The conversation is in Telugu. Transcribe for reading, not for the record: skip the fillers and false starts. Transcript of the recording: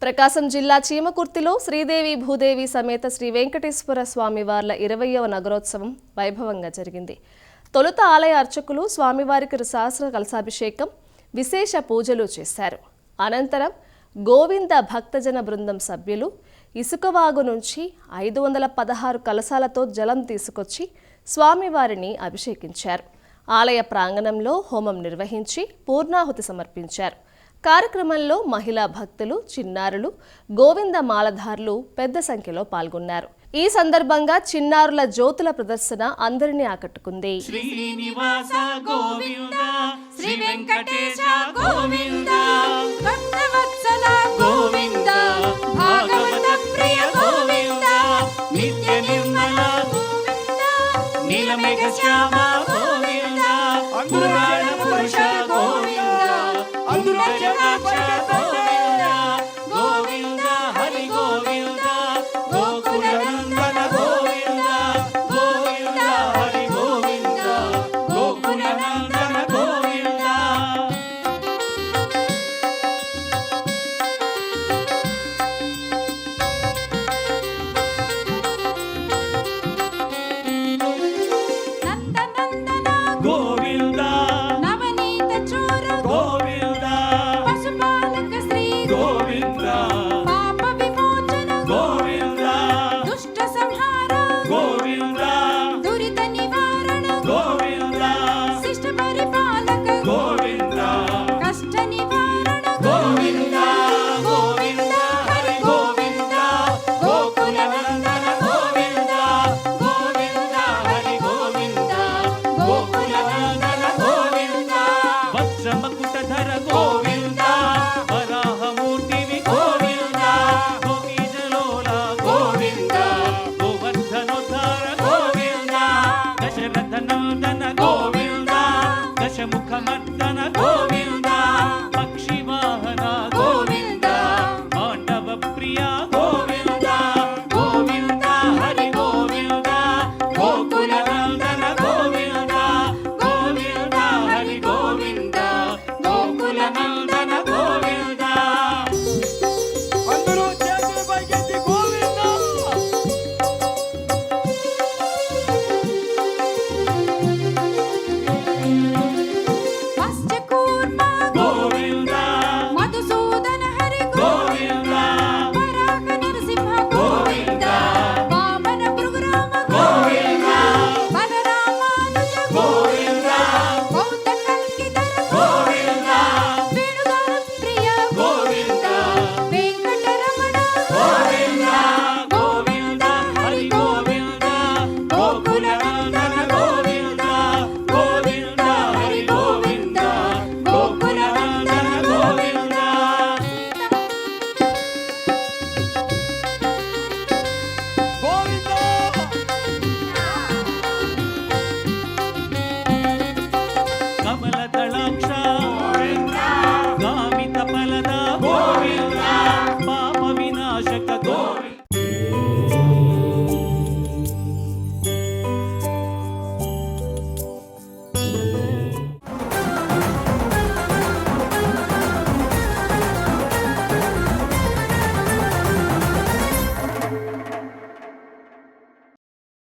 ప్రకాశం జిల్లా చీమకుర్తిలో శ్రీదేవి భూదేవి సమేత శ్రీ వెంకటేశ్వర స్వామివార్ల 20వ నగరోత్సవం వైభవంగా జరిగింది. తొలుత ఆలయ అర్చకులు స్వామివారికి సహస్ర కలశాభిషేకం, విశేష పూజలు చేశారు. అనంతరం గోవింద భక్తజన బృందం సభ్యులు ఇసుకవాగు నుంచి 516 కలశాలతో జలం తీసుకొచ్చి స్వామివారిని అభిషేకించారు. ఆలయ ప్రాంగణంలో హోమం నిర్వహించి పూర్ణాహుతి సమర్పించారు. కార్యక్రమంలో మహిళా భక్తులు, చిన్నారులు, గోవింద మాలధారులు పెద్ద సంఖ్యలో పాల్గొన్నారు. ఈ సందర్భంగా చిన్నారుల జ్యోతుల ప్రదర్శన అందరినీ ఆకట్టుకుంది. శ్రీనివాస గోవింద, శ్రీ వెంకటేశ గోవింద, భక్తవత్సల గోవింద, భాగవత ప్రియ గోవింద, నిత్య నిర్మల గోవింద, నీలమేఘ శ్యామ గోవింద, పురాణ పురుష గోవింద, అమృత జనాక్ష గోవింద, గోవింద హరి గోవింద, గోకుల నందన గోవింద, గోవింద హరి గోవింద, గోకుల నందన గోవింద. నందనందన గోవింద, నవనీత చోర గోవింద, పశుపాలక శ్రీ గోవింద, పాప విమోచన గోవింద, దుష్ట సంహార గోవింద, దురిత నివారణ గోవింద, శిష్ట పరిపాలక గోవింద, కష్ట నివారణ గోవింద, గోవింద హరి గోవింద, గోకుల నందన గోవింద, గోవింద హరి గోవింద, గోకుల నందన గోవింద, వత్సమకుటధర గోవింద, వరాహమూర్తివి గోవింద, గోపీజలోల గోవింద, గోవర్ధనోద్ధార గోవింద, దశరథ నందన గోవింద, దశముఖమర్దన గోవింద, పక్షివాహన గోవింద, మాండవ ప్రియ గోవింద, గోవింద హరి గోవింద, గోకుల నందన గోవింద, గోవింద హరి గోవింద, గోకుల నందన గోవింద. అందరూ చేతులు పైకెత్తి గోవింద. మత్స్యకూర్మ గోవింద, మధుసూదన హరి గోవింద, వరాహ నరసింహ గోవింద, వామన భృగురామ గోవింద, బలరామానుజ గోవింద, బౌద్ధ కల్కిధర గోవింద, వేణుగాన ప్రియ గోవింద, వెంకటరమణ గోవింద, గోవింద హరి గోవింద, గోకుల నందన గోవింద, గోవింద హరి గోవింద, గోకుల నందన గోవింద. గోవింద కమలదళ